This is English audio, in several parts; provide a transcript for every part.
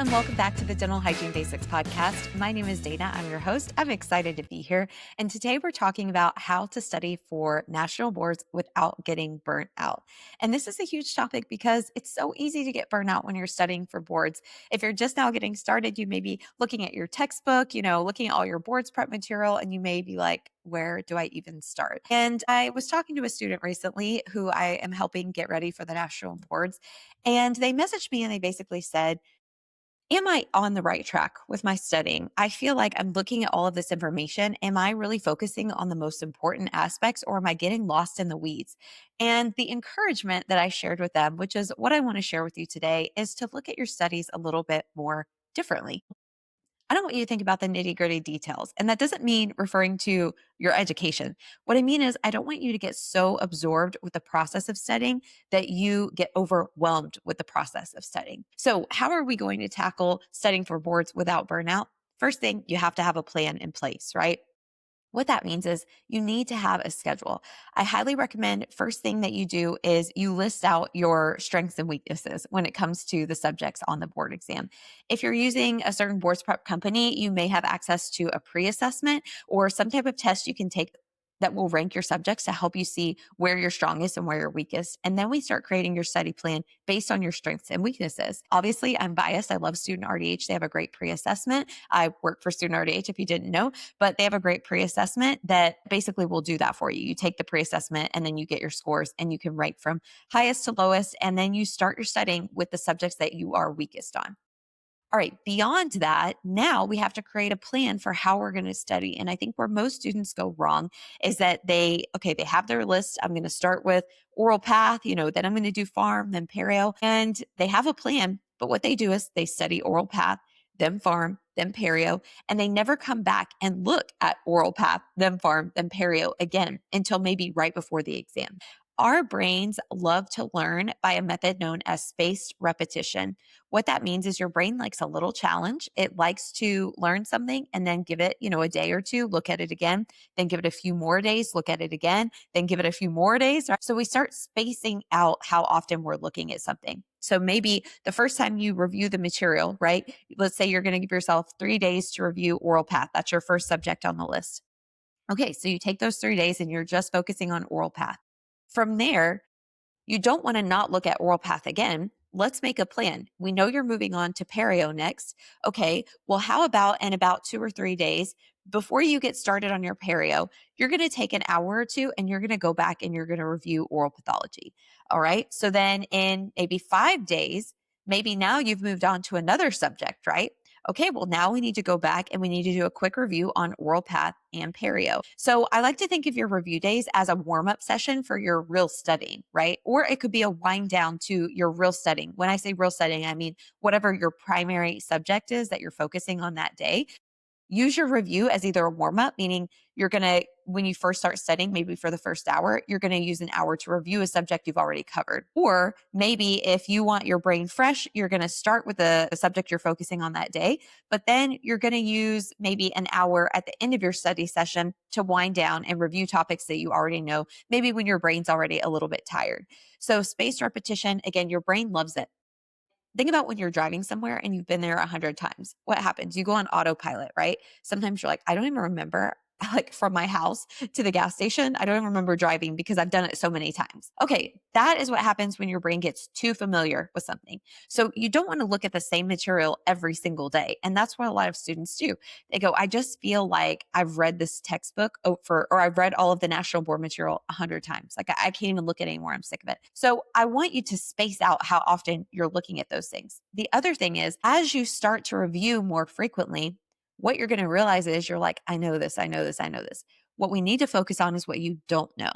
and welcome back to the Dental Hygiene Basics podcast. My name is Dana. I'm your host. I'm excited to be here. And today we're talking about how to study for national boards without getting burnt out. And this is a huge topic because it's so easy to get burnt out when you're studying for boards. If you're just now getting started, you may be looking at your textbook, looking at all your boards prep material, and you may be like, where do I even start? And I was talking to a student recently who I am helping get ready for the national boards. And they messaged me and they basically said, am I on the right track with my studying? I feel like I'm looking at all of this information. Am I really focusing on the most important aspects, or am I getting lost in the weeds? And the encouragement that I shared with them, which is what I want to share with you today, is to look at your studies a little bit more differently. I don't want you to think about the nitty gritty details. And that doesn't mean referring to your education. What I mean is, I don't want you to get so absorbed with the process of studying that you get overwhelmed with the process of studying. So, how are we going to tackle studying for boards without burnout? First thing, you have to have a plan in place, right? What that means is you need to have a schedule. I highly recommend first thing that you do is you list out your strengths and weaknesses when it comes to the subjects on the board exam. If you're using a certain boards prep company, you may have access to a pre-assessment or some type of test you can take that will rank your subjects to help you see where you're strongest and where you're weakest. And then we start creating your study plan based on your strengths and weaknesses. Obviously, I'm biased. I love Student RDH. They have a great pre-assessment. I work for Student RDH if you didn't know, but they have a great pre-assessment that basically will do that for you. You take the pre-assessment and then you get your scores and you can rank from highest to lowest. And then you start your studying with the subjects that you are weakest on. All right, beyond that, now we have to create a plan for how we're going to study. And I think where most students go wrong is that they have their list. I'm going to start with oral path, then I'm going to do pharm, then perio, and they have a plan. But what they do is they study oral path, then pharm, then perio, and they never come back and look at oral path, then pharm, then perio again until maybe right before the exam. Our brains love to learn by a method known as spaced repetition. What that means is your brain likes a little challenge. It likes to learn something and then give it, a day or two, look at it again, then give it a few more days, look at it again, then give it a few more days. So we start spacing out how often we're looking at something. So maybe the first time you review the material, right? Let's say you're going to give yourself 3 days to review oral path. That's your first subject on the list. Okay, so you take those 3 days and you're just focusing on oral path. From there, you don't want to not look at oral path again. Let's make a plan. We know you're moving on to perio next. Okay, well, how about in about 2 or 3 days before you get started on your perio, you're going to take an hour or two and you're going to go back and you're going to review oral pathology. All right. So then in maybe 5 days, maybe now you've moved on to another subject, right? Okay, well, now we need to go back and we need to do a quick review on oral path and perio. So I like to think of your review days as a warm-up session for your real studying, right? Or it could be a wind down to your real studying. When I say real studying, I mean whatever your primary subject is that you're focusing on that day. Use your review as either a warm up, meaning you're going to, when you first start studying, maybe for the first hour, you're going to use an hour to review a subject you've already covered. Or maybe if you want your brain fresh, you're going to start with the subject you're focusing on that day, but then you're going to use maybe an hour at the end of your study session to wind down and review topics that you already know, maybe when your brain's already a little bit tired. So spaced repetition, again, your brain loves it. Think about when you're driving somewhere and you've been there 100 times. What happens? You go on autopilot, right? Sometimes you're like, I don't even remember, like from my house to the gas station. I don't even remember driving because I've done it so many times. Okay, that is what happens when your brain gets too familiar with something. So you don't want to look at the same material every single day. And that's what a lot of students do. They go, I just feel like I've read this textbook or I've read all of the national board material 100 times. Like I can't even look at it anymore. I'm sick of it. So I want you to space out how often you're looking at those things. The other thing is, as you start to review more frequently, what you're going to realize is you're like, I know this, I know this, I know this. What we need to focus on is what you don't know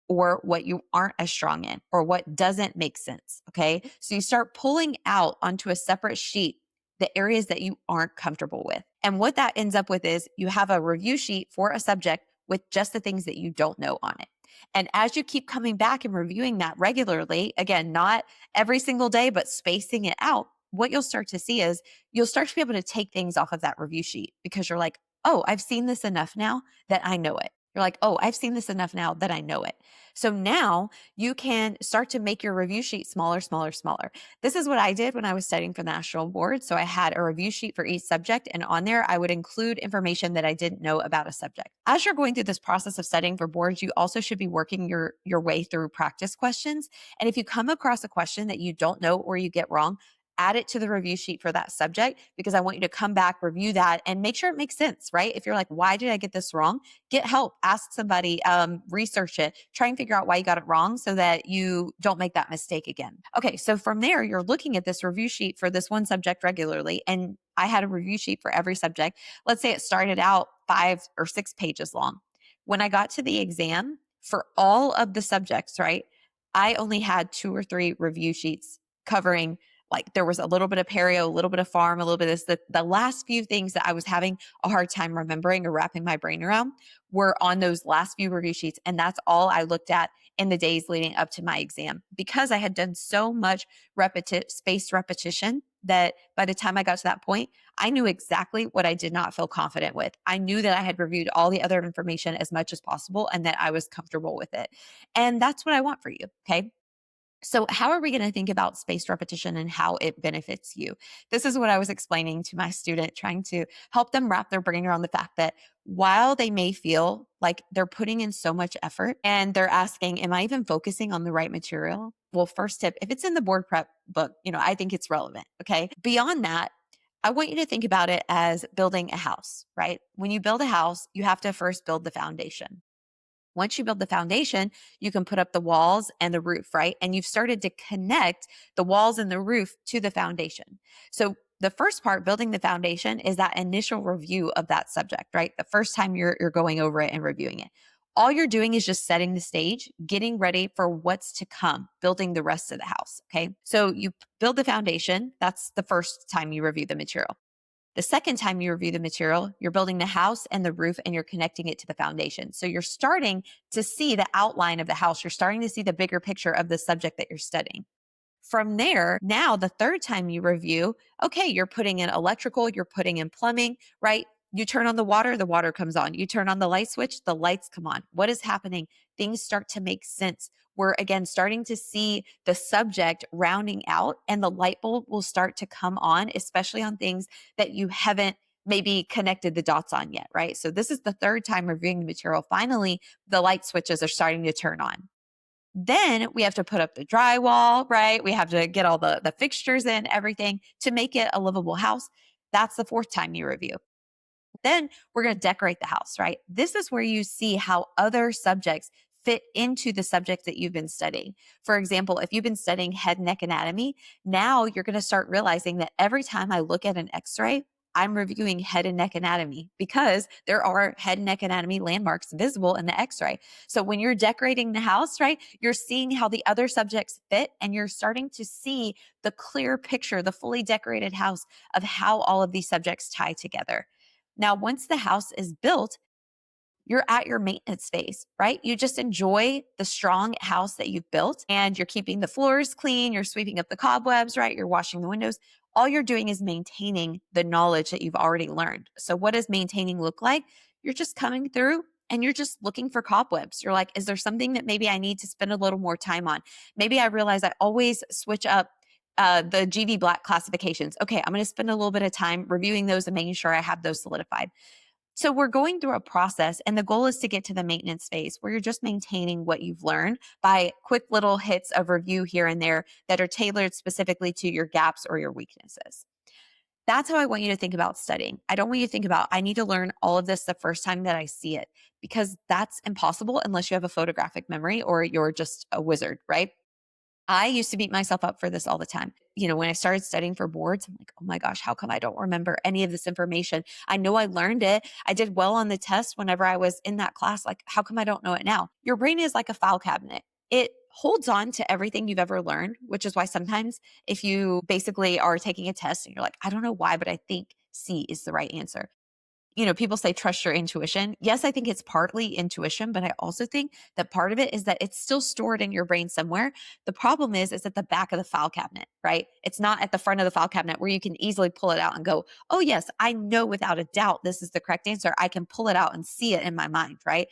or what you aren't as strong in or what doesn't make sense. Okay. So you start pulling out onto a separate sheet the areas that you aren't comfortable with. And what that ends up with is you have a review sheet for a subject with just the things that you don't know on it. And as you keep coming back and reviewing that regularly, again, not every single day, but spacing it out, what you'll start to see is you'll start to be able to take things off of that review sheet because you're like, oh, I've seen this enough now that I know it. You're like, oh, I've seen this enough now that I know it. So now you can start to make your review sheet smaller, smaller, smaller. This is what I did when I was studying for the national board. So I had a review sheet for each subject, and on there, I would include information that I didn't know about a subject. As you're going through this process of studying for boards, you also should be working your way through practice questions. And if you come across a question that you don't know or you get wrong, add it to the review sheet for that subject, because I want you to come back, review that, and make sure it makes sense, right? If you're like, why did I get this wrong? Get help, ask somebody, research it, try and figure out why you got it wrong so that you don't make that mistake again. Okay, so from there, you're looking at this review sheet for this one subject regularly. And I had a review sheet for every subject. Let's say it started out 5 or 6 pages long. When I got to the exam for all of the subjects, right, I only had 2 or 3 review sheets covering, like, there was a little bit of perio, a little bit of farm, a little bit of this. The last few things that I was having a hard time remembering or wrapping my brain around were on those last few review sheets. And that's all I looked at in the days leading up to my exam, because I had done so much spaced repetition that by the time I got to that point, I knew exactly what I did not feel confident with. I knew that I had reviewed all the other information as much as possible and that I was comfortable with it. And that's what I want for you. Okay. So, how are we going to think about spaced repetition and how it benefits you? This is what I was explaining to my student, trying to help them wrap their brain around the fact that while they may feel like they're putting in so much effort and they're asking, am I even focusing on the right material? Well, first tip, if it's in the board prep book, I think it's relevant. Okay. Beyond that, I want you to think about it as building a house, right? When you build a house, you have to first build the foundation. Once you build the foundation, you can put up the walls and the roof, right? And you've started to connect the walls and the roof to the foundation. So the first part, building the foundation, is that initial review of that subject, right? The first time you're going over it and reviewing it. All you're doing is just setting the stage, getting ready for what's to come, building the rest of the house. Okay. So you build the foundation. That's the first time you review the material. The second time you review the material, you're building the house and the roof and you're connecting it to the foundation. So you're starting to see the outline of the house. You're starting to see the bigger picture of the subject that you're studying. From there, now the third time you review, okay, you're putting in electrical, you're putting in plumbing, right? You turn on the water comes on. You turn on the light switch, the lights come on. What is happening? Things start to make sense. We're again starting to see the subject rounding out, and the light bulb will start to come on, especially on things that you haven't maybe connected the dots on yet, right? So this is the third time reviewing the material. Finally, the light switches are starting to turn on. Then we have to put up the drywall, right? We have to get all the fixtures in, everything to make it a livable house. That's the fourth time you review. Then we're going to decorate the house, right? This is where you see how other subjects fit into the subject that you've been studying. For example, if you've been studying head and neck anatomy, now you're going to start realizing that every time I look at an x-ray, I'm reviewing head and neck anatomy because there are head and neck anatomy landmarks visible in the x-ray. So when you're decorating the house, right, you're seeing how the other subjects fit and you're starting to see the clear picture, the fully decorated house of how all of these subjects tie together. Now, once the house is built, you're at your maintenance phase, right? You just enjoy the strong house that you've built and you're keeping the floors clean, you're sweeping up the cobwebs, right? You're washing the windows. All you're doing is maintaining the knowledge that you've already learned. So, what does maintaining look like? You're just coming through and you're just looking for cobwebs. You're like, is there something that maybe I need to spend a little more time on? Maybe I realize I always switch up the GV Black classifications. Okay, I'm going to spend a little bit of time reviewing those and making sure I have those solidified. So we're going through a process, and the goal is to get to the maintenance phase where you're just maintaining what you've learned by quick little hits of review here and there that are tailored specifically to your gaps or your weaknesses. That's how I want you to think about studying. I don't want you to think about, I need to learn all of this the first time that I see it, because that's impossible unless you have a photographic memory or you're just a wizard, right? I used to beat myself up for this all the time. When I started studying for boards, I'm like, oh my gosh, how come I don't remember any of this information? I know I learned it. I did well on the test whenever I was in that class. Like, how come I don't know it now? Your brain is like a file cabinet. It holds on to everything you've ever learned, which is why sometimes if you basically are taking a test and you're like, I don't know why, but I think C is the right answer. People say trust your intuition. Yes, I think it's partly intuition, but I also think that part of it is that it's still stored in your brain somewhere. The problem is it's at the back of the file cabinet, right? It's not at the front of the file cabinet where you can easily pull it out and go, oh yes, I know without a doubt this is the correct answer. I can pull it out and see it in my mind, right?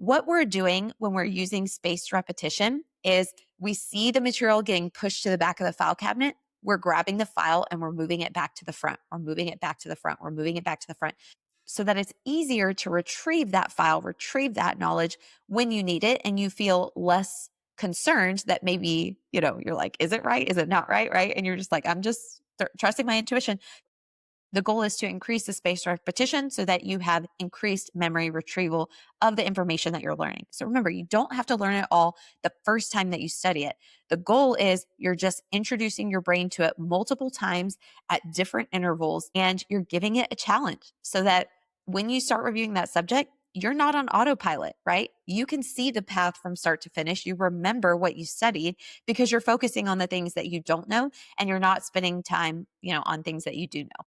What we're doing when we're using spaced repetition is we see the material getting pushed to the back of the file cabinet. We're grabbing the file and we're moving it back to the front. We're moving it back to the front. We're moving it back to the front so that it's easier to retrieve that file, retrieve that knowledge when you need it, and you feel less concerned that maybe, you're like, is it right? Is it not right? Right. And you're just like, I'm just trusting my intuition. The goal is to increase the spaced repetition so that you have increased memory retrieval of the information that you're learning. So remember, you don't have to learn it all the first time that you study it. The goal is you're just introducing your brain to it multiple times at different intervals, and you're giving it a challenge so that when you start reviewing that subject, you're not on autopilot, right? You can see the path from start to finish. You remember what you studied because you're focusing on the things that you don't know, and you're not spending time, on things that you do know.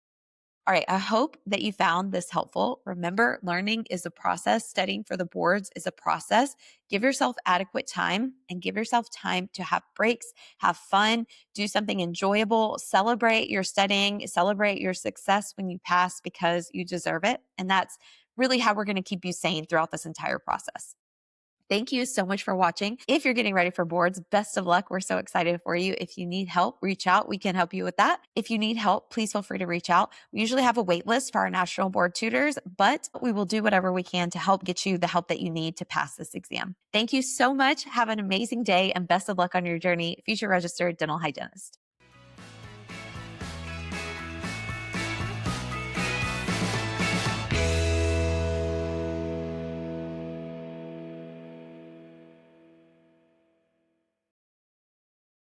All right, I hope that you found this helpful. Remember, learning is a process. Studying for the boards is a process. Give yourself adequate time and give yourself time to have breaks, have fun, do something enjoyable, celebrate your studying, celebrate your success when you pass because you deserve it. And that's really how we're going to keep you sane throughout this entire process. Thank you so much for watching. If you're getting ready for boards, best of luck. We're so excited for you. If you need help, reach out. We can help you with that. If you need help, please feel free to reach out. We usually have a wait list for our national board tutors, but we will do whatever we can to help get you the help that you need to pass this exam. Thank you so much. Have an amazing day and best of luck on your journey. Future registered dental hygienist.